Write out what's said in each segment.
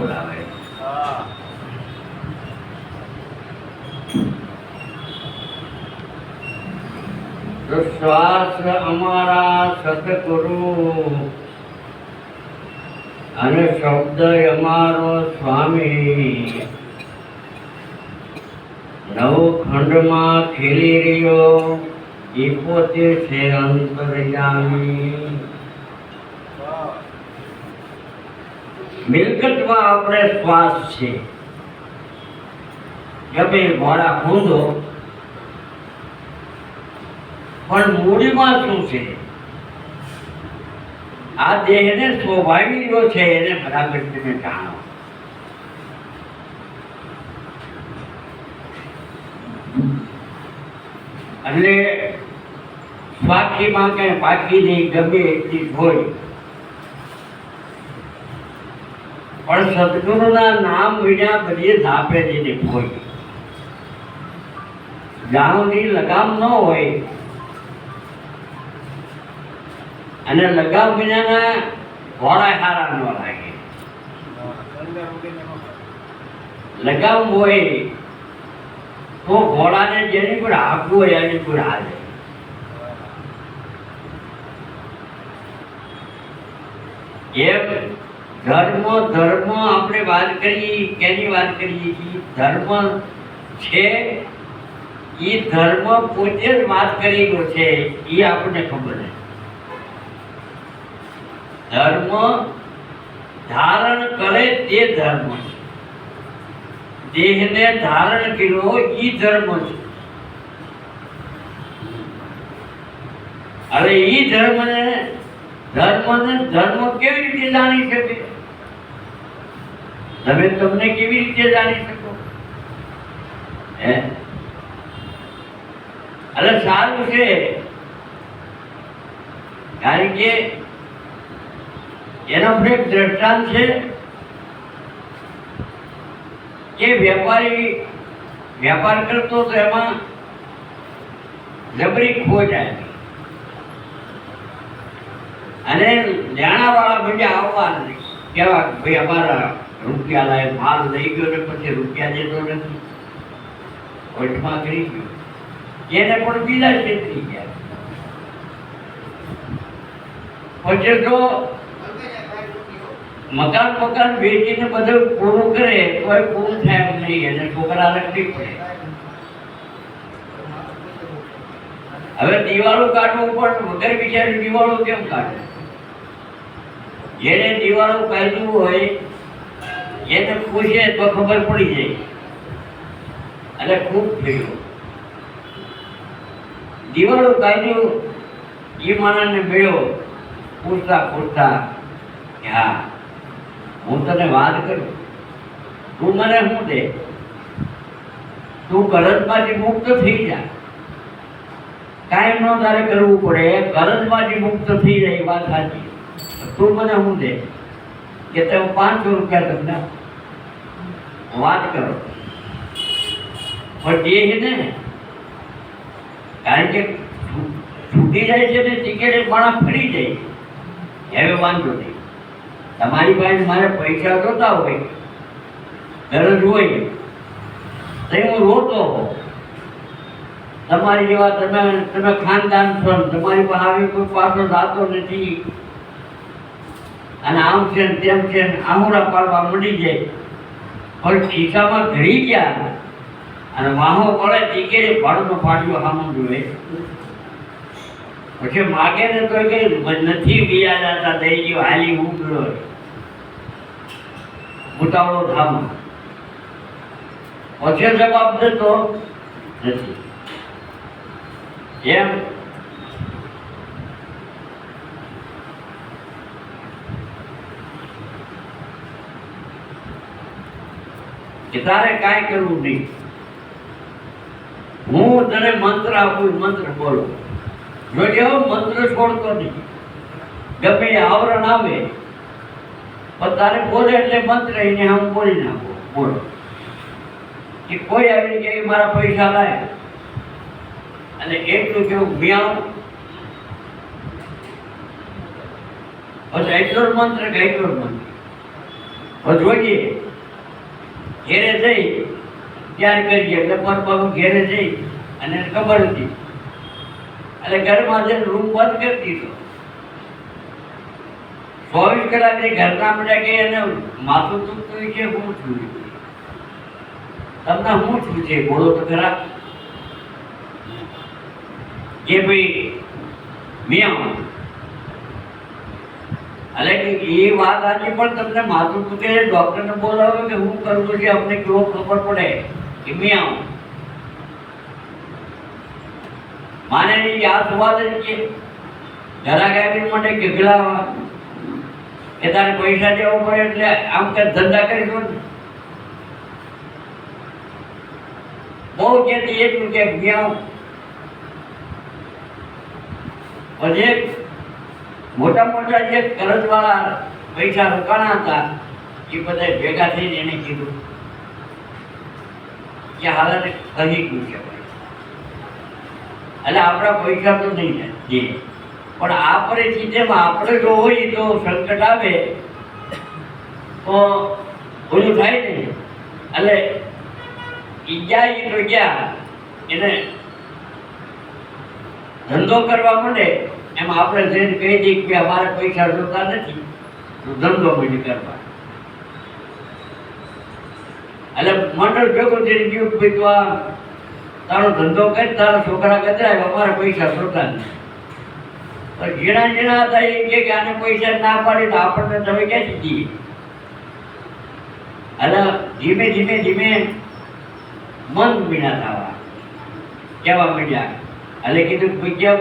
બોલાવે. તો શ્વાસ અમારા સતગુરુ અને શબ્દ અમારો સ્વામી નવખંડમાં ખીલી રહ્યો એ પોતે છે અંતર્યામી. મિલકતમાં આપણે શ્વાસ છે. ગમે ઘોડા ખોદો પણ મૂડીમાં શું છે? આ દેહને સ્વભાવી રહ્યો છે એને બરાબર તમે જાણો. એટલે સ્વાખીમાં કઈ પાકી નહીં, ગમે એટલી હોય પણ સદગુરુના નામ વિના બધી ધાપે જઈને હોય. જાણોની લગામ ન હોય અને લગામ વિનાના ઘોડા હારા ન લાગે. લગામ હોય તો ઘોડાને જેની પર હાંકવું હોય એની પર હાલે. એમ ધર્મ આપણે વાત કરીએ, કેની વાત કરીએ છીએ? ધર્મ છે એ ધર્મ પોતે જ વાત કરેલો છે એ આપણને ખબર નથી. ધર્મ ધારણ કરે તે ધર્મ છે. દેહને ધારણ કર્યો એ ધર્મ છે. હવે એ ધર્મને કેવી રીતે જાણી શકે? તમે તમને કેવી રીતે જાણી શકો? એટલે સારું છે, કારણ કે એનો એક દ્રષ્ટાંત છે કે વેપારી વેપાર કરતો તો એમાં જબરી ખોટ આવી અને લેણાવાળા બીજા આવવા નથી. કેવા ભાઈ અમારા રૂપિયા લાય, માલ લઈ ગયો ને પછી રૂપિયા દેતો નથી, ઓઠમાં કરી ગયો. એને પણ બીજા છેતરી ગયા. પછી તો મકાન વેચીને બધું પૂરું કરે તો એ પૂરું થાય એમ નહીં, એને છોકરા લખવી પડે. હવે દિવાળો કાઢવું પણ વગર બિચારી દિવાળો કેમ કાઢે? જેને દિવાળો કાઢવું હોય એને પૂછે તો ખબર પડી જાય અને ખૂબ થયું. દિવાળો કાઢ્યું એ માણસને મળ્યો પૂછતા હા હું તને વાત કરું, તું મને શું દે? તું કરજમાંથી મુક્ત થઈ જા. કાયમ ન તારે કરવું પડે, કરજમાંથી મુક્ત થઈ જાય એ વાત સાચી. તું મને શું દે? કે તમે 500 રૂપિયા તમને વાત કરો. પણ એ ને કારણ કે છૂટી જાય છે ને ટિકિટ માણસ ફરી જાય. હવે વાંધો નહીં, તમારી પાસે મારે પૈસા જોતા હોય, ગરજ હોય તો હું રોતો હોઉં. તમારી જેવા તમે ખાનદાન છો, તમારી પાસે આવી કોઈ પાછો જાતો નથી અને આમ છે ને તેમ છે ને આહુડા પાડવા મળી જાય. પણ ખિસ્સામાં ઘડી ગયા અને વાહો પડે ટિકિટ ભાડું પાડ્યું સામું જોઈએ. પછી માગે ને તો કે નથી વ્યાજ હતા દઈ ગયો હાલી ઉગડ્યો ઉતાવળો થામાં. પછી જવાબ દેતો નથી. એમ કે તારે કાંઈ કરવું નહીં. હું તને મંત્ર આપું, મંત્ર બોલો. જો મંત્ર છોડતો નહીં, ગમે આવરણ આવે પણ તારે બોલે એટલે મંત્ર એને હું બોલી નાખો. બોલો કે કોઈ આવી કે મારા પૈસા લાય અને એટલું કેવું મ્યાઉ બસ એટલો જ મંત્ર કે એટલો જ મંત્ર. જોઈએ ઘેરે જઈ ત્યાર કરીએ એટલે પરબાબુ ઘેરે જઈ અને ખબર હતી એટલે ઘરમાં જઈને રૂમ બંધ કરી દીધો. 24 કલાક ઘરના બધા કે એને માથું દુખતું છે, હું છું તમને હું છું છે બોલો તો ખરા કે ભાઈ મિયા એટલે કે એ વાત આજે પણ તમને માથું દુખે છે, ડોક્ટરને બોલાવો કે હું કરવું છે, અમને કેવો ખબર પડે કે મિયા માને આ સવાલ જ કે ઘરા ગાડી માટે કેગલાવા કે તારે પૈસા દેવો પડે એટલે આમ કે ધંધા કરીશું ને બહુ કહેતી એટલું કે મિયા પછી મોટા મોટા જે કરજવાળા પૈસા રોકાણા હતા એ બધા ભેગા થઈને એને કીધું કે હાલને કહી ગયું છે એટલે આપણા પૈસા તો નહીં દે પણ આ પરિસ્થિતિમાં આપણે જો હોય તો સંકટ આવે તો ઓલું થાય ને એટલે ગયા એ તો ગયા એને ધંધો કરવા માંડે એમ આપણે જઈને કહી દઈએ કે અમારે પૈસા જોતા નથી તો ધંધો મને કરવા એટલે મંડળ ભેગું થઈને ગયું કે ભાઈ તું આ તારો ધંધો કરી તારા છોકરા કતરાય અમારે પૈસા જોતા નથી. તો ઝીણા ઝીણા હતા એ કે આને પૈસા ના પાડી તો આપણને તમે ક્યાંથી દઈએ એટલે ધીમે ધીમે ધીમે મન મીણા થવા કહેવા માંડ્યા એટલે કીધું કોઈ કેમ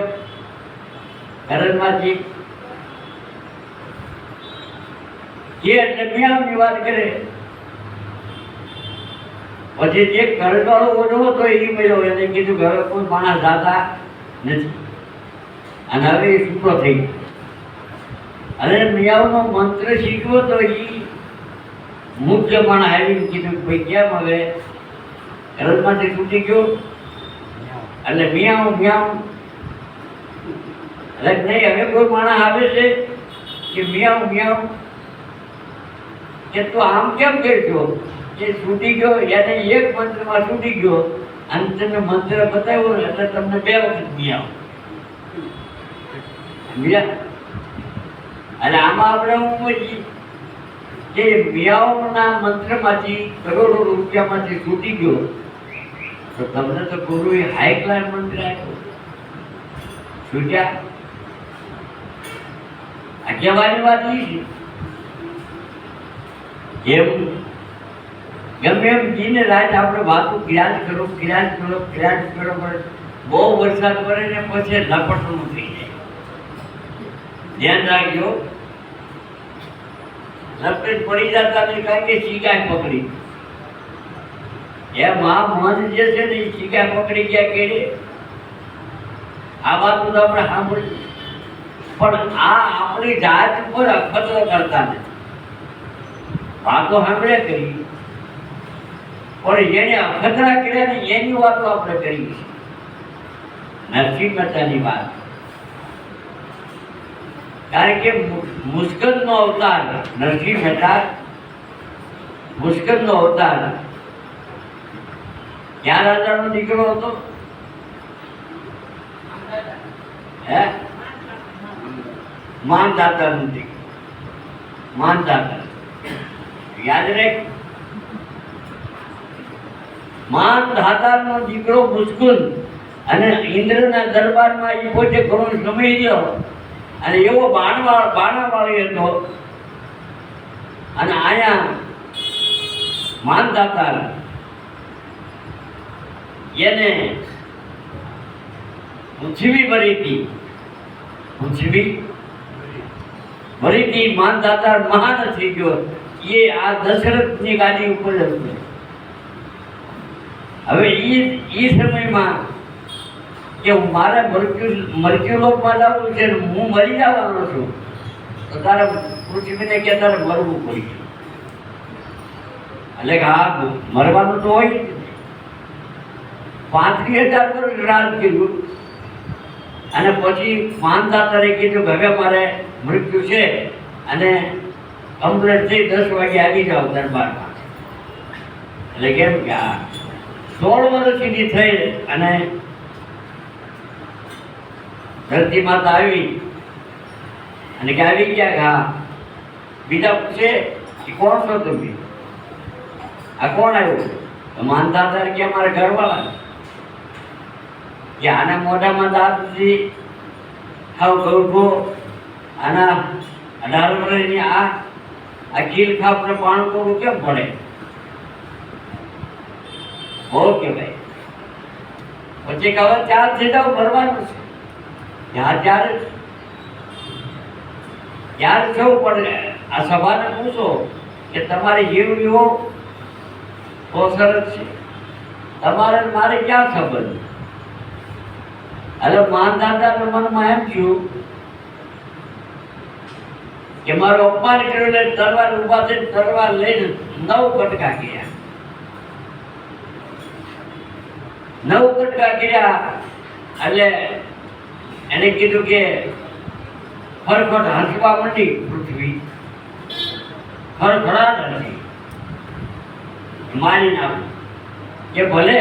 ઘરમાંથી જે એટલે મિયાની વાત કરે પછી જે ઘરવાળો ઓછો હતો એ મળ્યો એને કીધું ઘરે કોઈ માણસ જાતા નથી અને હવે એ છૂટો થઈ ગયો અને મિયાઓનો મંત્ર શીખ્યો તો એ મુખ્ય માણસ આવીને કીધું ભાઈ કેમ હવે ઘરમાંથી છૂટી ગયો એટલે મિયાઓ મિયાઓ એટલે નહીં હવે કોઈ માણસ આવે છે કે મિયાઓ મિયાઓ કે તું આમ કેમ કરજો કે છૂટી ગયો એને એક મંત્રમાં છૂટી ગયો અને તમે મંત્ર બતાવ્યો એટલે તમને 2 વખત મિયાઓ મિયા એટલે આમાં આપણે હું સમજી કે મિયાઓના મંત્રમાંથી કરોડો રૂપિયામાંથી છૂટી ગયો તો તમને તો ગુરુએ હાઈ ક્લાસ મંત્ર આપ્યો છૂટ્યા. આ કહેવાની વાત એ છે જેમ ગમે એમ જીને રાત આપણે વાતો ક્રિયાજ કરો પણ બહુ વરસાદ પડે ને પછી લપટનું થઈ જાય. ધ્યાન રાખજો લપેટ પડી જતા ને કારણ કે શીકાય પકડી એ મન જે છે ને એ શીકાય પકડી ગયા કેડે આ વાતો તો આપણે સાંભળી પણ આ આપણી જાત ઉપર અખતરો કરતા નથી. વાતો સાંભળે કરી પણ જેને અખતરા કર્યા ને એની વાતો આપણે કરી. નરસિંહ મહેતાની વાત કારણ કે મુસ્કનનો અવતાર નરસિંહ મહેતા મુસ્કનનો અવતાર ક્યાં રાજાનો દીકરો હતો હે માનદાતાનો દીકરો માનદાતા યાદ રાખ માનદાતાનો દીકરો મુસ્કુન અને ઇન્દ્રના દરબારમાં એ પોતે ઘણો સમય રહ્યો અને એવો બાણાવાળી હતો અને આયા માનદાતા એને પૃથ્વી ભરી હતી માનદાતા મહાન થઈ ગયો એ આ દશરથની ગાદી ઉપર હતો. હવે એ સમયમાં કે મારે મૃત્યુલોકમાં જવું છે હું મરી જવાનો છું તો તારે પૃથ્વીને કે તારે મરવું પડી એટલે કે હા મરવાનું તો હોય 35,000 વર્ષ રાજ કર્યું અને પછી માનદાતાએ કીધું કે હવે મારે મૃત્યુ છે અને કમ્પ્લીટ થઈ 10 વાગે આવી જાઓ દરબારમાં. એટલે કેમ કે આ 16 વર્ષની થઈ અને ધરતી માતા આવી અને કે આવી ગયા કે હા. બીજા પૂછે કે કોણ છો તમે? આ કોણ આવ્યું? તો માનતા હતા કે અમારા ઘરવાળા. કે આના મોઢામાં દાંત નથી, હાવ ગૌઠો, આના 18 વર્ષની આ ગીલ ખાપને પાણી કોરું કેમ પડે? ઓકે ભાઈ. પછી કહો ચાર થઈ જાવ ભરવાનું છે. ત્યારે જવું પડે. આ સભાને પૂછો કે તમારી જીવડીઓ બહુ સરસ છે, તમારે મારે ક્યાં સંબંધ? એટલે માનદાતાના મનમાં એમ થયું કે મારું અપમાન કર્યું એટલે તલવાર ઉભા થઈને તલવાર લઈને 9 કટકા કર્યા. 9 કટકા કર્યા એટલે એને કીધું કે ખડખડ હસવા માંડી પૃથ્વી, ખડખડાટ હતી. મારી નાખું કે ભલે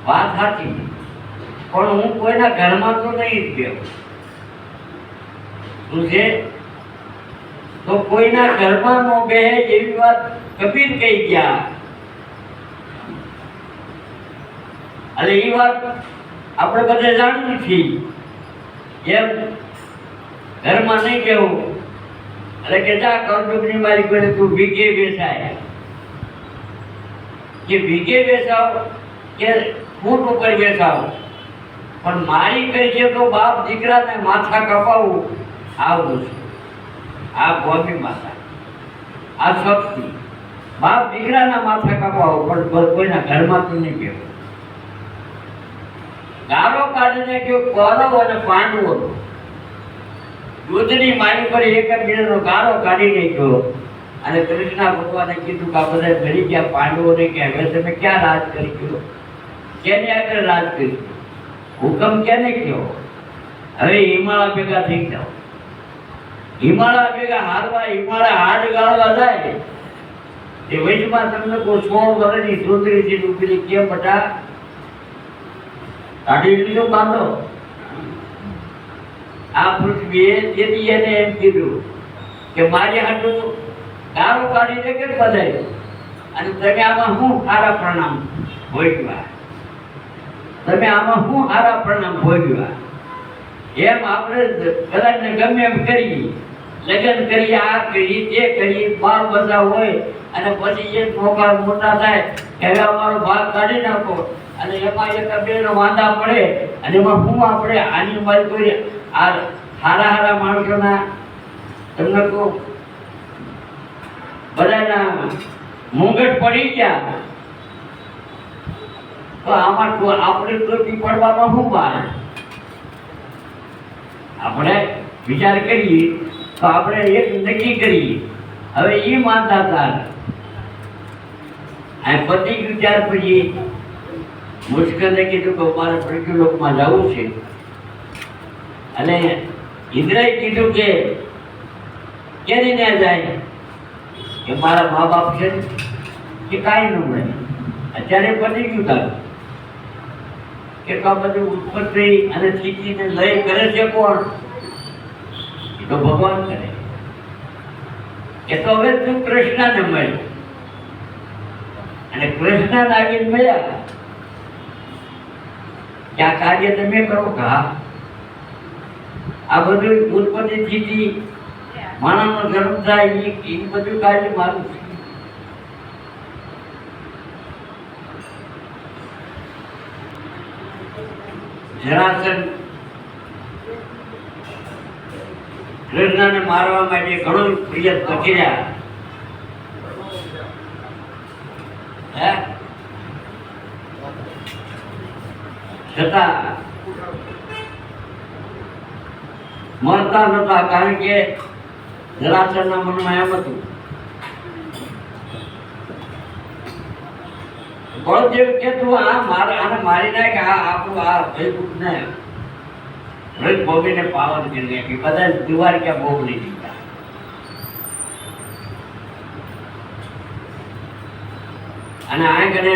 વાત સાચી, પણ હું કોઈના ઘરમાં તો નહીં ગયો. શું છે? તો કોઈના ઘરમાં નો બે એવી વાત કબીર કહી ગયા. એટલે એ વાત આપણે બધા જાણવી છીએ. એમ ઘરમાં નહીં કેવું. એટલે કે જા કૌટુંબની મારી કોઈ તું વીઘે બેસાય, કે વીઘે બેસાવ કે ફૂટ ઉપર બેસાવ, પણ મારી કઈ છે તો બાપ દીકરાને માથા કપાવવું આવું છે. આ ભોમી માતા, આ શક્તિ. બાપ દીકરાના માથા કપાવો પણ કોઈના ઘરમાં તો નહીં કહેવું. ગારો કાઢીને કયો કૌરવ અને પાંડવો દૂધની મારી પર એક જ મિનિટનો ગારો કાઢી નાખ્યો. અને કૃષ્ણ ભગવાને કીધું કે આ બધા ઘડી ગયા પાંડવોને કે હવે તમે ક્યાં રાજ કરી ગયો? કેને આગળ રાજ કર્યું? હુકમ કેને કયો? હવે હિમાળા ભેગા થઈ જાઓ. હિમાળા ભેગા હારવા, હિમાળા હાડ ગાળવા જાય એ વચમાં તમને કોઈ 16 વર્ષની સુંદરી ઉભી કેમ બટા કાઢી લીધો બાંધો. આ પૃથ્વીએ તેથી એને એમ કીધું કે મારી હાટું ગારો કાઢીને કેમ બધાય અને તમે આમાં હું સારા પ્રણામ ભોગવ્યા, તમે આમાં હું સારા પ્રણામ ભોગવ્યા. એમ આપણે કદાચ ગમે એમ કરી લગ્ન કરી, આ કરી તે કરી, બાળ બધા હોય અને પછી એ છોકરા મોટા થાય કે હવે અમારો ભાગ કાઢી નાખો અને એમાં એક બેનો વાંધા પડે અને એમાં શું આપણે આની મારી કોઈ આ સારા સારા માણસોના તમને કહું બધાના મુંગટ પડી ગયા તો આમાં આપણે તો પડવામાં શું વાર? આપણે વિચાર કરીએ તો આપણે એક નક્કી કરીએ. હવે એ માનતા હતા આ પતિ ગયું ત્યાર પછી મુશ્કેલે કીધું કે મારે પૃથ્વીલોકમાં જવું છે. અને ઇન્દ્રએ કીધું કે કેની ત્યાં જાય કે મારા મા બાપ છે કે કાંઈ ન મળે. અત્યારે પતી ગયું તારું કે આ બધું ઉત્પત્તિ અને સ્થિતિને લય કરે છે કોણ? એ તો ભગવાન કરે. એ તો હવે તું કૃષ્ણને મળ્યો અને કૃષ્ણને આવીને મળ્યા કે આ કાર્ય તમે કરો કે હા. આ બધું ઉત્પત્તિ સ્થિતિ માનવનો જન્મ થાય એ બધું કાર્ય મારું છે. જરાસંઘ કૃષ્ણને મારવા માટે ઘણો પ્રયત્ન કર્યા. છતાં મરતા નતા, કારણ કે જરાસંઘના મનમાં એમ હતું બળદેવ કે તું આને મારી નાખ, આ આપણું આ ભયભૂતને રજ ભોગીને પાવન કરી નાખી. બધા દ્વારકા ભોગ લઈ દીધા. અને આ કને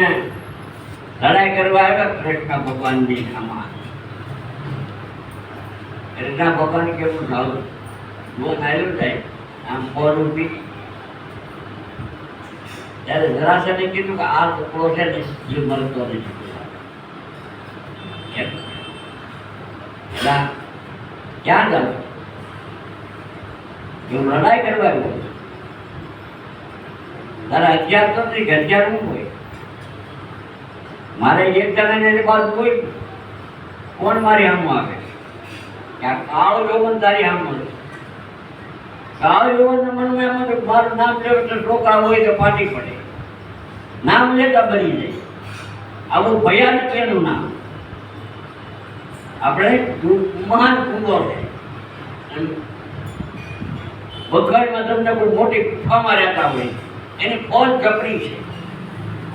લડાઈ કરવા આવ્યા કૃષ્ણ ભગવાનની સામે. કૃષ્ણ ભગવાન કેવું થયું? બહુ થયેલું થાય આમ બોલ ઉભી. ત્યારે જરાસને કીધું કે આ ટુકડો છે ને એ મળતો નથી. ક્યાં જાવ? હું લડાઈ કરવા આવ્યો. તારા હથિયાર તો નથી, હથિયાર શું હોય? મારે એક જણાને બાજુ હોય, કોણ મારી સામું આવે? આ કાળો યૌવન તારી સામું છે. કાળો યૌવનના મનમાં એમ હતું મારું નામ લેવું તો છોકરા હોય તો ફાટી પડે, નામ લેતા બની જાય. આવું ભયાનક એનું નામ. આપણે મહાન કુંડો છે. બખડમાં તમને કોઈ મોટી ગુફામાં રહેતા હોય, એની ફોજ જપરી છે.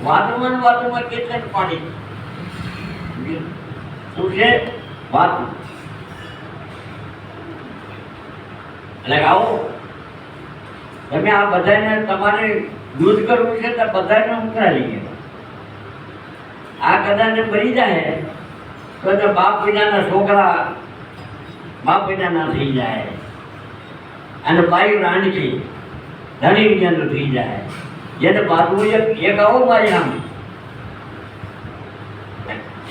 વાતોમાં કેટલાક પાડી શું છે વાતું. એટલે આવો તમે આ બધાને તમારે યુદ્ધ કરવું છે તો બધાને ઉતરાવી ગયા. આ કદાચ મરી જાય તો બાપ વિનાના છોકરા બાપ વિનાના થઈ જાય, અને બાયુ રાંડકી ધણી વિનાનું થઈ જાય. જેને બાજુ એક આવો મારી આમ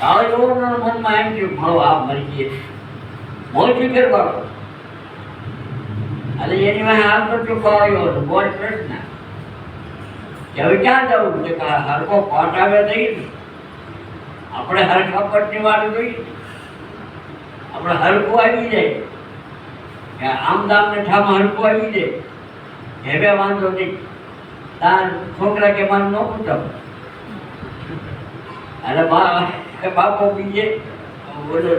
આવો મનમાં એમ કે મારો આ મરી ગયે મોજ ફિકર વાળો. અને એની વાંહે હાલ તો ચૂકવાયો હતો બોલ પ્રશ્ન કે હવે ક્યાં જવું છે? હરકો પાટ આવે થઈ ને આપણે હરખા પટની વાત જોઈએ. આપણે હરકું આવી જાય કે આમ દામ ને ઠામાં હરકું આવી જાય હવે વાંધો નહીં. તાર છોકરા કે મારે ન પૂછો અને બાપો બીજે બોલો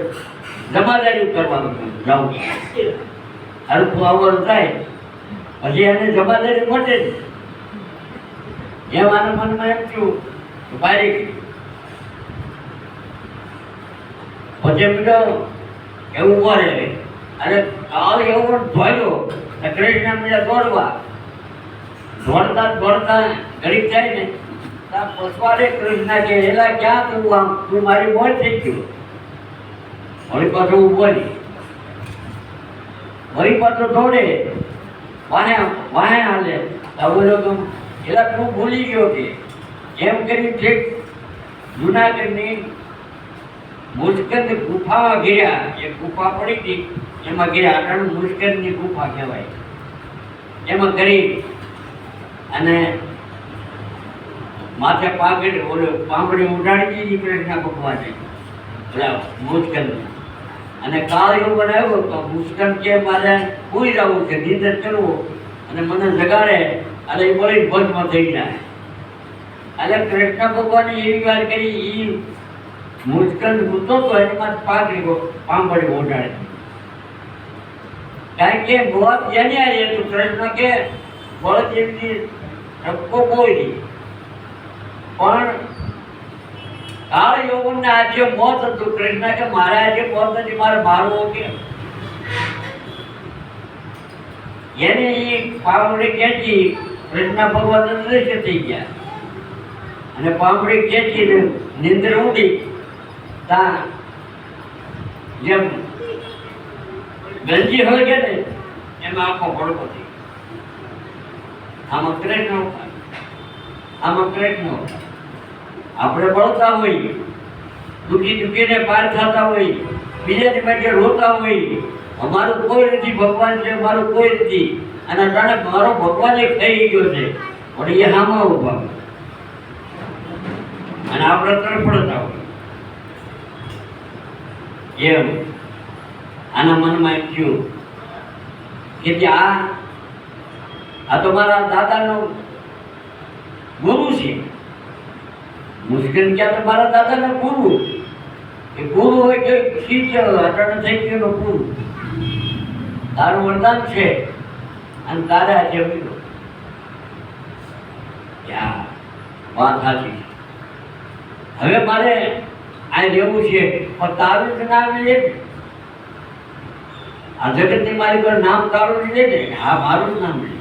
જમાદારી કરવાનું જાઉં હરખું આવવાનું થાય પછી એને જમાદારી મળે જ. એમ આના મનમાં એમ થયું બારીક પછી બીજો એવું બોલે અને એવું ધોયો કૃષ્ણ બીજા દોડવા દોડતા દોડતા ઘડીક જાય ને ત્યાં પસવાડે કૃષ્ણ કે એલા ક્યાં તું આમ તું મારી મોજ થઈ ગયું. વળી પાછો ઉભો નહીં, વળી પાછો દોડે વાહે વાહે હાલે. બોલો તો એલા તું ભૂલી ગયો કે એમ કરી ઠીક જુનાગઢની મુસ્કંદ ગુફામાં ગયા. એક ગુફા પડી હતી એમાં ગયા. આટલું મુસ્કંદની ગુફા કહેવાય. એમાં કરી અને માથે પાઘડી ઓલો પાંપડી ઉડાડી દીધી કૃષ્ણ ભગવાને ઓલા મુસ્કંદ. અને કાળ એવું બનાવ્યો તો મુસ્કંદ કે મારે સુઈ જવું છે, નિંદર કરવું અને મને જગાડે અને એ બોલી ભસ્મ થઈ જાય. એટલે કૃષ્ણ ભગવાને એવી વાત કરી એ મુસ્કંદ ગુતો તો એમાં પાઘડી પાંપડી ઉડાડી. કારણ કે મોત એને આવી હતું. કૃષ્ણ કે બળદ એમની ધક્કો કોઈ પણ કાળ યૌવનને આજે મોત હતું. કૃષ્ણ કે મારે આજે મોત નથી, મારે મારવો કે એને એ પાંપડી ખેંચી કૃષ્ણ ભગવાન દ્રશ્ય થઈ ગયા અને પાંપડી ખેંચીને નિંદ્ર ઉડી. ત્યાં જેમ ગંજી હોય કે ને એમાં આખો ભડકો થઈ. આમાં કૃષ્ણ આમાં કૃષ્ણ આપણે બળતા હોય, દુઃખી દુઃખીને પાર થતા હોય, બીજાની માટે રોતા હોય, અમારું કોઈ નથી ભગવાન છે, મારું કોઈ નથી. અને જાણે મારો ભગવાન એક થઈ ગયો છે પણ એ હામાં ઉભા અને આપણે તરફડતા હોય. એમ આના મનમાં એમ થયું કે આ તો મારા દાદાનો ગુરુ છે. મુશ્કેલ ક્યાં તો મારા દાદાનો ગુરુ એ ગુરુ હોય કે શિષ્ય અટણ થઈ ગયો ગુરુ. તારું વરદાન છે અને તારે આજે મળ્યો. વાત સાચી. હવે મારે આ રહેવું છે પણ તારું જ નામ લે. આ જગતની મારી પર નામ તારું લે ને. હા મારું જ નામ લે.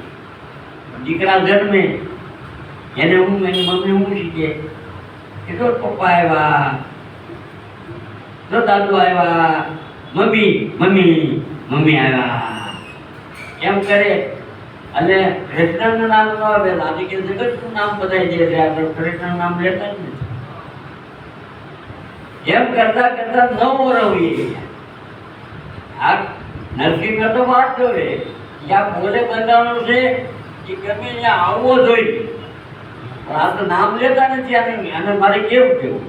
દીકરા જન્મે એને હું એની મમ્મી હું શીખે કે તો પપ્પા આવ્યા, તો દાદુ આવ્યા, મમ્મી મમ્મી મમ્મી આવ્યા એમ કરે. અને કૃષ્ણનું નામ ન આવે, રાધિકે જગતનું નામ બધાઈ દે છે, આપણે કૃષ્ણનું નામ લેતા જ નથી. એમ કરતા કરતા 9 વર્ષ હોઈ ગયા. આ નરસિંહ તો વાત જોવે ત્યાં બોલે બંધાણું છે કે ગમે ત્યાં આવવો જોઈએ, પણ આ તો નામ લેતા નથી. અને મારે કેવું કેવું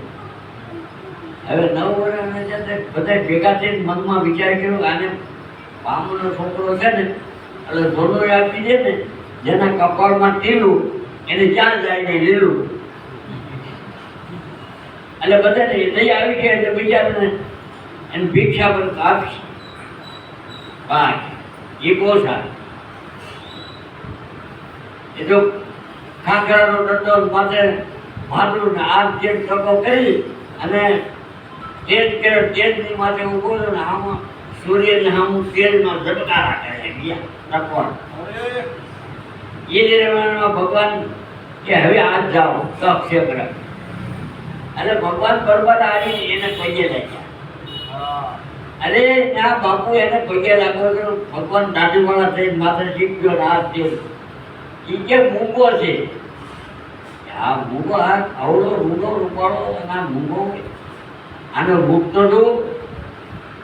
હવે 9 વર્ષ બધા ભેગા થઈને મનમાં વિચાર કર્યો આને બામણનો છોકરો છે ને એટલે ધોનો આપી દે ને, જેના કપાળમાં ટીલું એને જ્યાં જાય ને લીલું. એટલે બધાને લઈ આવી ગયા એટલે બિચારાને એને ભિક્ષા પર આપશે. હા એ બહુ સારું. એ તો ખાખરાનો ડંડો માથે માથું ને આ જે ટકો કરી અને તેજ કરે, તેજની માથે ઉભો રહ્યો ને આમાં સૂર્યને સામું તેજમાં ઝટકારા કરે બીજા ટકવાનું. એ દરમિયાનમાં ભગવાન કે હવે આજ જાઓ તપ છે કરે. અને ભગવાન બરોબર આવી એને પગે લાગ્યા. અરે ત્યાં બાપુ એને પગે લાગ્યો તો ભગવાન દાઢીવાળા થઈને માથે શીખ્યો ને હાથ દે. એ કે મૂંગો છે. આ મૂંગો હાથ આવડો રૂડો રૂપાળો અને આ મૂંગો આનો રૂપ તો જો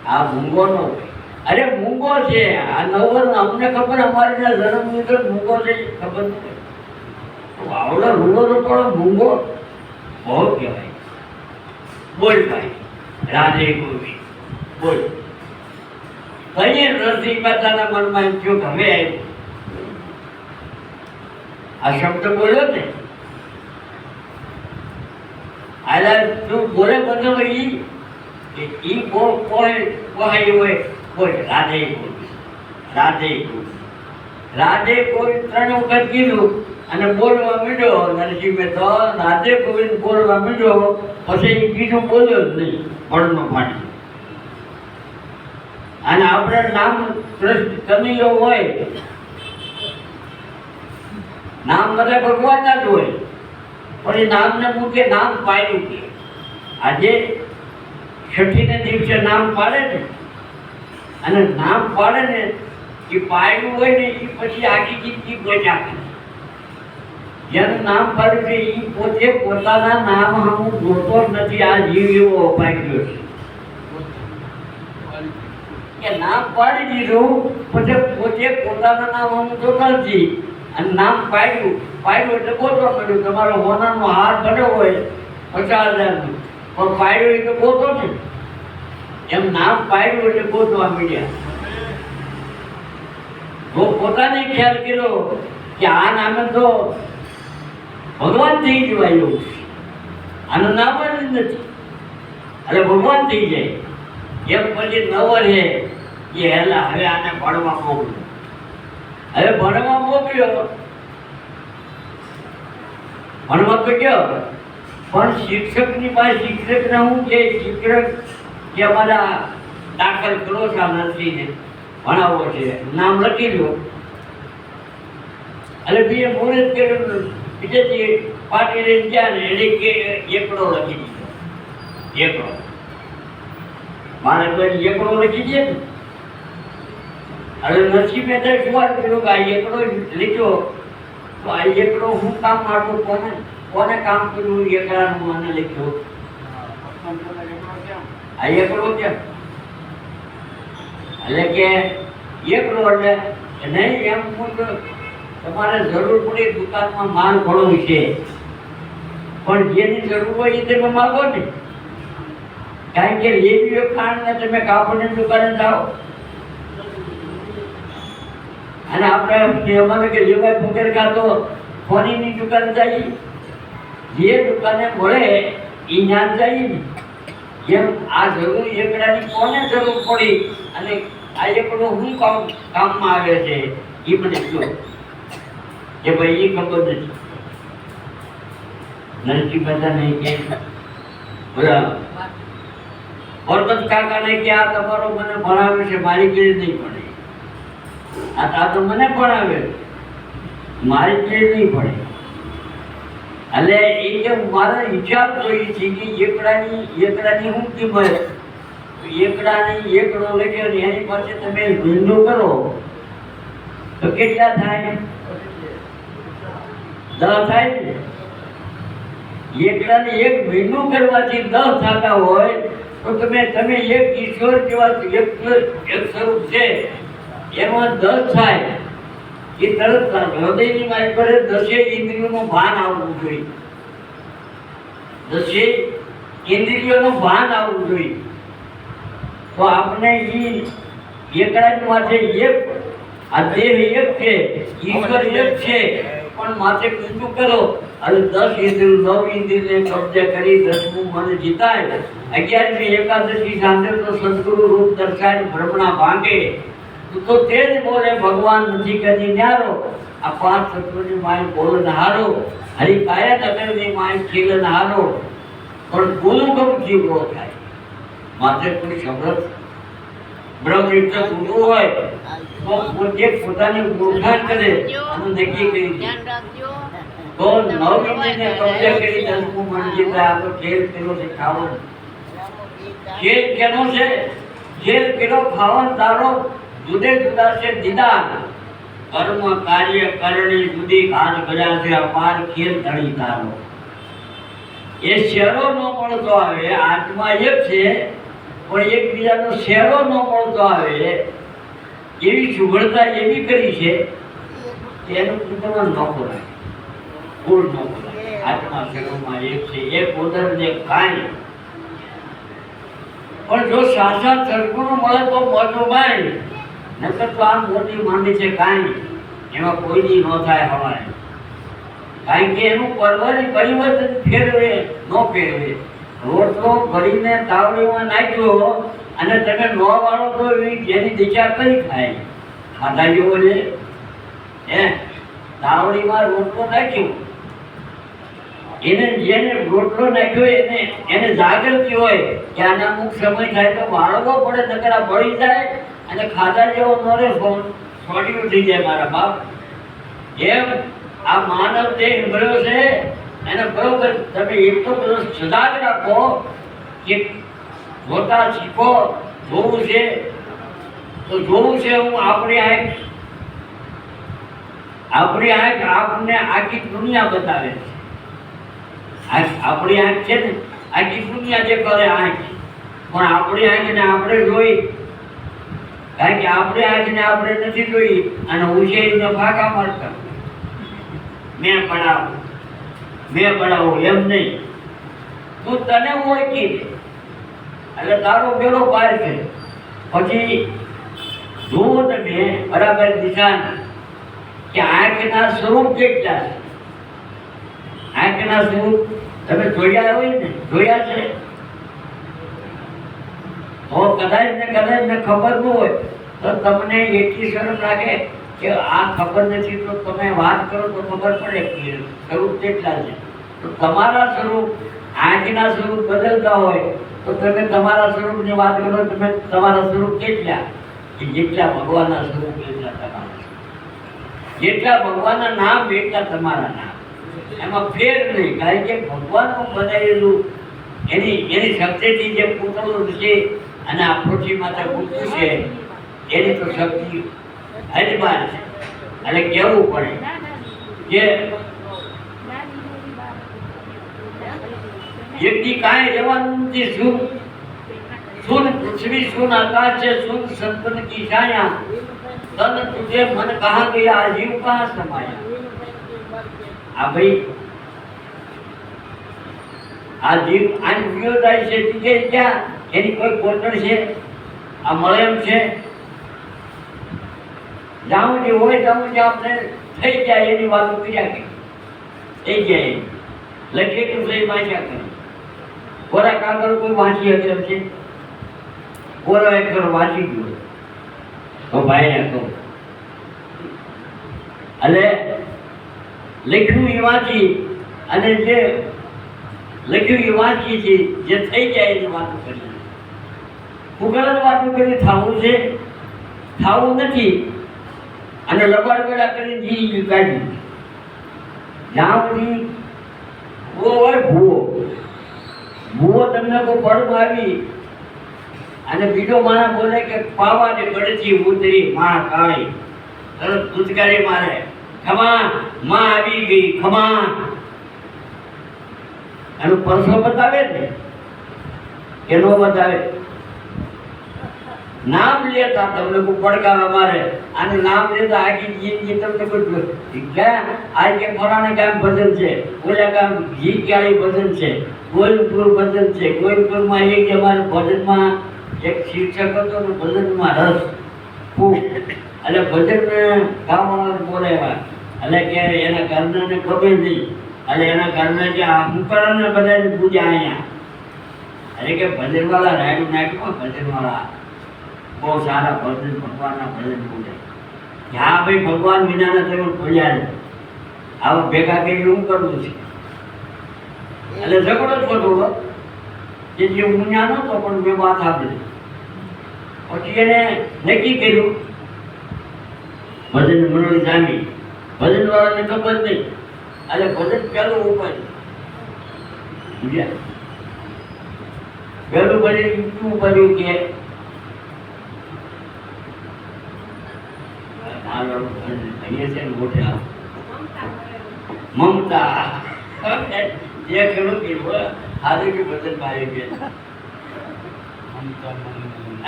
આ મૂંગો નો હોય. અરે મૂંગો છે આ 9 વર્ષ અમને ખબર, અમારે ત્યાં જન્મ લીધો મૂંગો છે ખબર નથી. આવડો રૂડો રૂપાળો મૂંગો બહુ કહેવાય. બોલ ભાઈ રાધે ગોવિંદ બોલ. કઈ નરસિંહ મહેતાના મનમાં એમ થયું કે હવે આ શબ્દ બોલ્યો ને આલા તું બોલે બધો ઈ કોઈ હોય કોઈ રાધે ગોવિંદ રાધે ગોવિંદ રાધે ગોવિંદ 3 વખત કીધું અને બોલવા માંડ્યો નરસિંહ મહેતા. રાધે ગોવિંદ બોલવા માંડ્યો પછી એ બીજું બોલ્યો જ નહીં પડનો ફાટી. અને આપણે નામ કનૈયો હોય, નામ બધા ભગવાનના જ હોય, પણ એ નામને મૂકે નામ પાડ્યું કે આજે છઠ્ઠીને દિવસે નામ પાડે ને અને નામ પાડે ને એ પાડ્યું હોય ને એ પછી આખી જિંદગી ગોચા કરે. જેનું નામ પાડ્યું છે એ પોતે પોતાના નામ હું જોતો જ નથી. આ જીવ એવો અપાઈ ગયો છે કે નામ પાડી દીધું પછી પોતે પોતાના નામ હું જોતો નથી. અને નામ પાડ્યું એટલે ગોતવા મળ્યું. તમારો હોનારનો હાર બન્યો હોય 50,000 પણ પાડ્યો એટલે ગોતો ને, એમ નામ પાડ્યું એટલે ગોતવા મળ્યા. પોતાને ખ્યાલ કર્યો કે આ નામે તો ભગવાન થઈ જવાય એવું છે, આનું નામ જ નથી એટલે ભગવાન થઈ જાય. એમ પછી 9 વર્ષે એ હેલા હવે આને ભણવા મોકલ્યો. હવે ભણવા મોકલ્યો, ભણવા તો ગયો પણ શિક્ષકની પાસે શિક્ષકને હું કે શિક્ષક કે અમારા દાખલ કરો છો આ નરસિંહને ભણાવવો છે, નામ લખી લો. એટલે બીજે મુહૂર્ત કર્યું, બીજેથી પાટી લઈને ગયા ને એને કે એકડો લખી દીધો. એકડો મારે કોઈ એકડો લખી દે ને. હવે નરસિંહ મહેતાએ સવાલ કર્યો કે આ એકડો લીધો તો આ એકડો હું કામ આટલું કોને કામ કર્યું એકડાનું મને લખ્યો. આ એકડો કેમ એટલે કે એકડો એટલે નહીં એમ તમારે જરૂર પડે દુકાનમાં માલ ઘણો છે પણ જેની જરૂર હોય એ તમે માગો ને. કારણ કે લેવીઓ ખાંડને તમે કાપડની દુકાને જાઓ અને આપણે અમારે કે લેવાય વગર કાં તો ફોનીની દુકાન જઈએ, જે દુકાને મળે એ જ્ઞાન જઈએ ને. જેમ આ જરૂર એકડાની કોને જરૂર પડી અને આ એકડો શું કામમાં આવે છે એ મને કહો કે ભાઈ એ ખબર નથી. નરસિંહ મહેતા નહીં કે બોલા પરબત કાકાને કે આ તમારો મને ભણાવે છે, મારી કીડી નહીં પડે. આ તો મને ભણાવે, મારી કીડી નહીં પડે. એટલે એ કે મારે હિસાબ જોઈએ છે કે એકડાની શું કિંમત, એકડાની એકડો લખ્યો ને એની પાસે તમે ધંધો કરો તો કેટલા થાય? 10 થાય ને. એકડાને એક મહિનો કરવાથી 10 થતા હોય તો તમે એક ઈશ્વર જેવા એક સ્વરૂપ છે એમાં 10 થાય એ તરત હૃદયની મારી પર 10 ઇન્દ્રિયોનું ભાન આવવું જોઈએ. 10 ઇન્દ્રિયોનું ભાન આવવું જોઈએ. તો આપણે એકડાની માથે એક આ દેહ એક છે, ઈશ્વર એક છે, પણ માથે બીજું કરો અને 10 ઇન્દ્રિયો 9 ઇન્દ્રિયને કબજે કરી 10મું મન જીતાય. 11મી એકાદશી સાંજે તો સદગુરુ રૂપ દર્શાય ભ્રમણા ભાંગે. તો તે જ બોલે ભગવાન નથી કદી ન્યારો. આ 5 તત્વની માય બોલન હારો, હરી કાયા નગરની માય ખીલન હારો. પણ બોલું કમ જીવો થાય માથે કોઈ સમરથ બ્રહ્મયુક્ત ગુરુ હોય તો પોતે પોતાની ઓળખાણ કરે અને નક્કી કરી દે તો 9 ઇન્દ્રિયને કબજે કરી 10મું મન જીતાય. આ તો ખેલ પેલો છે ખાવાનો. ખેલ કેનો છે? ખેલ પેલો ખાવાનો તારો જુદે જુદા છે દીદાર. કર્મ કાર્ય કરણી જુદી ઘાટ ગજા છે અપાર ખેલ ધણી તારો. એ શેરો ન મળતો આવે, આત્મા એક છે પણ એકબીજાનો શેરો ન મળતો આવે એવી સુગળતા એવી કરી છે એનું તમારે નોખો રાખે, ગુણ નોખો રાખે. આત્મા શેરોમાં એક છે, એક ઉદર ને કાંઈ. પણ જો સાક્ષાત સદગુરુ મળે તો મોટો બાય, નકર તો આમ મોટી માંડી છે કાંઈ એમાં કોઈ દી ન થાય હવાય. કારણ કે એનું પરિવર્તન ફેરવે ન ફેરવે. રોટલો ભરીને તાવડીમાં નાખ્યો અને તમે ન વાળો તો જેની દિશા કઈ થાય? ખાધા જેવો છે. તાવડીમાં રોટલો નાખ્યો જેને રોટલો નાખ્યો એને જાગૃતિ હોય કે આના અમુક સમય થાય તો વાળવો પડે, નકરા બળી જાય અને ખાધા જેવો નરે છોડ્યું થઈ જાય. મારા બાપ એમ આ માનવ દેહ મળ્યો છે એને બરોબર તમે એટલો બધો સજાગ રાખો કે જોતા શીખો. જોવું છે તો જોવું છે. હું આપણી આંખ આપને આખી દુનિયા બતાવે છે. આપણી આંખ છે ને આખી દુનિયા જે કરે આંખ, પણ આપણી આંખને આપણે જોઈ, કારણ કે આપણી આંખને આપણે નથી જોઈ અને ઉછેરીને ફાંકા મારતા મેં પડાવું એમ નહીં. તું તને ઓળખી દે એટલે તારો બેડો પાર છે. પછી જુઓ તમે બરાબર દિશા કે આંખના સ્વરૂપ કેટલા છે. આંખના સ્વરૂપ તમે જોયા હોય ને, જોયા છે તો કદાચ ને ખબર ન હોય તો તમને એટલી શરમ લાગે કે આ ખબર નથી તો તમે વાત કરો તો ખબર પડે કે સ્વરૂપ કેટલા છે. તો તમારા સ્વરૂપ આંખના સ્વરૂપ બદલતા હોય તો તમે તમારા સ્વરૂપની વાત કરો. તમે તમારા સ્વરૂપ કેટલા કે જેટલા ભગવાનના સ્વરૂપ એટલા તમારા, જેટલા ભગવાનના નામ એટલા તમારા નામ. એમાં ફેર નહીં, કારણ કે ભગવાનનું બનાવેલું એની શક્તિથી જે પૂતળું છે અને આ પૃથ્વી માતા પૂછ્યું છે એની તો શક્તિ અજમાન છે. એટલે કહેવું પડે કે વ્યક્તિ કાંઈ રહેવાનું નથી. સુન પૃથ્વી સુન આકાશ છે, સુન સંતન કી છાયા, તન તુझे मन कहाँ गया जीव कहाँ समाया. આ ભાઈ આ જીવ આન વિયો જાય છે તીજે ક્યાં? એની કોઈ કોટણ છે? આ મળે એમ છે? જાઉં જે હોય જાઉં જે આપણે થઈ જાય એની વાતો કર્યા કે થઈ જાય લખેલું થઈ વાંચ્યા કરે. કોરા કાગળ કોઈ વાંચી શકે એમ છે? કોરો એક વાંચી ગયો તો ભાઈને કહું એટલે લખ્યું એ વાંચી અને જે લખ્યું એ વાંચી છે જે થઈ જાય એની વાતો કરી. ફુગળ વાતો કરી થાવું છે, થાવું નથી અને લબાડ વેળા કરીને જી કાઢી. જ્યાં સુધી હોય ભૂવો. ભૂવો તમને કોઈ પડમાં આવી અને બીજો માણસ બોલે કે પાવાને ગળથી ઉતરી માં કાળી, તરત ધૂતકારી મારે, ખમા માં આવી ગઈ, ખમા. એનું પરસો બતાવે ને કે નો બતાવે? નામ લેતા તમને કોઈ પડકારા મારે, અને નામ લેતા આખી જિંદગી તમને કોઈ ક્યાં આ કે ફલાણા ગામ ભજન છે, ઓલા ગામ ઘી ક્યાળી ભજન છે, ગોવિંદપુર ભજન છે. ગોવિંદપુરમાં એક અમારે ભજનમાં એક શિક્ષક હતો ને, ભજનમાં રસ ખૂબ, એટલે ભજન ગામવાળા બોલાવ્યા, એટલે કે એના ઘરનાને ખબર નહીં, એટલે એના ઘરના કે હું કરને બધાને પૂજા અહીંયા, એટલે કે ભજનવાળા રાયડું નાખ્યું, ભજનવાળા બહુ સારા ભજન, ભગવાનના ભજન પૂજે. હા ભાઈ, ભગવાન વિનાના તમે ભૂલ્યા ને, આવા ભેગા કરી હું કરવું છે. એટલે ઝઘડો જ થોડો કે જે હું ત્યાં નહોતો પણ મેં વાત આપી. પછી એને નક્કી કર્યું ભજન મંડળી જામી, ભજન વાળાને ખબર નહીં, એટલે ભજન પહેલું ઉપર પહેલું ભજન શું કર્યું કે મમતા જે ખેડૂત આજે કે ભજન પાડી ગયા.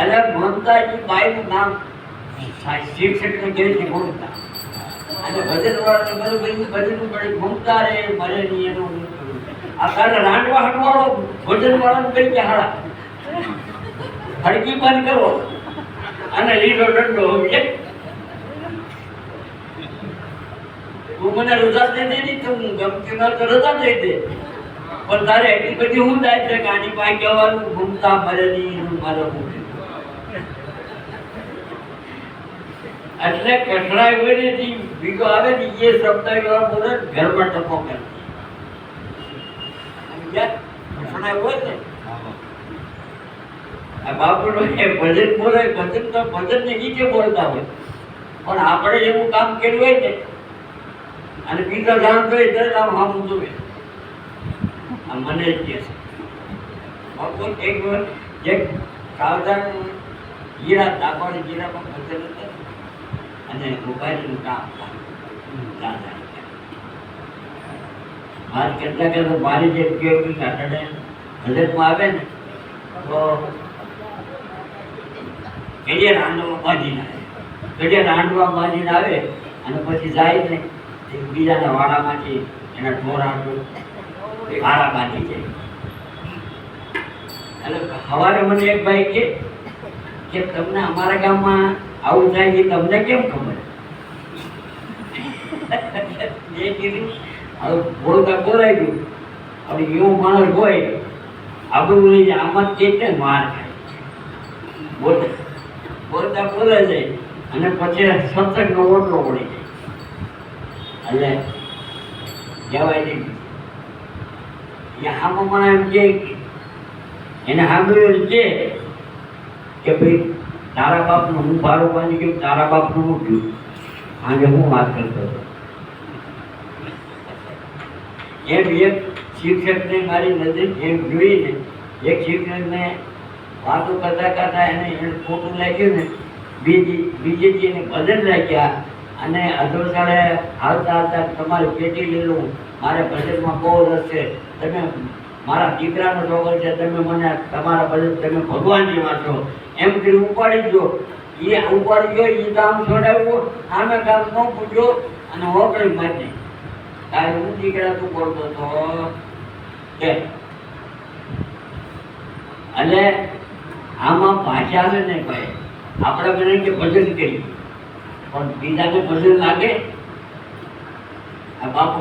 એટલે મમતા એ બાઈનું નામ શિક્ષકને કહે છે મમતા, અને ભજન વાળાને બધું ભજન પડે મમતા રે મરે નહીં એનું. આ તારે રાંડવા હટવાળો ભજન વાળાને કહી કે હાડા હડકી બંધ કરો અને લીધો દંડો એક તું મને રજા દે નહીં, તો હું ગમતી ના તો રજા દઈ દે, પણ તારે એટલી બધી હું થાય છે કે આની પાસે કહેવાનું મમતા મરે નહીં મારે હું. એટલે કઠણાઈ હોય ને બીજો આવે ને એ શબ્દ એવા બોલે ઘરમાં ટપો કરે. કઠણાઈ હોય ને આ બાપુનો એ ભજન બોલે, ભજન તો ભજન ને નીચે બોલતા હોય, પણ આપણે એવું કામ કર્યું હોય ને અને બીજા જાણતો હોય ત્યારે આમ સામું જોવે આ મને જ કહે છે. બાપુ એક સાવધાન ગીરા દાખવાડી ગીરામાં ભજન હતા અને મોબાઈલનું કામ મારે કેટલા કેટલા મારી જે ઉપયોગી કાઢે ભજનમાં આવે ને તો ઘડિયા રાંડવા બાંધીને આવે, ઘડિયા રાંડવા બાંધીને આવે અને પછી જાય ને બીજાના વાડામાંથી એના ઢોરા વાડા બાંધી જાય. એટલે સવારે મને એક ભાઈ કે તમને અમારા ગામમાં આવું થાય એ તમને કેમ ખબર? એ કીધું હવે બોલતા બોલાઈ ગયું, હવે એવું માણસ હોય આપણું નહીં આમાં કેટલે માર ખાય, બોલતા બોલતા બોલાઈ જાય અને પછી સત્સંગનો ઓટલો પડી જાય. એટલે કહેવાય નહીં એ આમાં પણ એમ કે એને સાંભળ્યું છે કે ભાઈ તારા બાપનું હું ભાડો બાંધી ગયું, તારા બાપનું હું ગયું, આજે હું વાત કરતો હતો. એમ એક શિક્ષકને મારી નજર એમ જોઈને એક શિક્ષકને વાતો કરતા કરતા એને ખોટું લાગ્યું ને, બીજેથી એને ભજન લાગ્યા અને અધોસાળે હાલતા હાલતા તમારી પેટી લઈ લઉં, મારે ભજનમાં બહુ રસ છે, તમે મારા દીકરાનો છોકરો છે, તમે મને તમારા ભજન તમે ભગવાન જેવા છો એમ કરી ઉપાડી દો. એ ઉપાડી ગયો, એ કામ છોડાવ્યું, આમે કામ ન પૂછ્યો અને હોકળી મારી. તારે હું દીકરા તું બોલતો હતો કે એટલે આમાં ભાષા આવે ને ભાઈ, આપણે મને કે ભજન કરીએ પણ બીજાને ભજન લાગે. આ બાપુ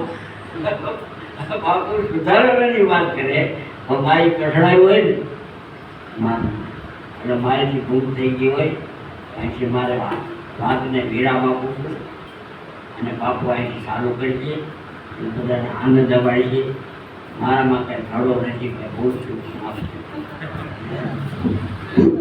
સુધારવાની વાત કરે પણ મારી કઠણાઈ હોય ને એટલે મારેથી ભૂલ થઈ ગઈ હોય, અહીંથી મારે વાતને વિરામ આપવું પડે અને બાપુ અહીંથી ચાલુ કરી દે, બધાને આનંદ અપાડી છે. મારામાં કંઈ ઘડો નથી, કંઈ ભૂલ છું આપશે.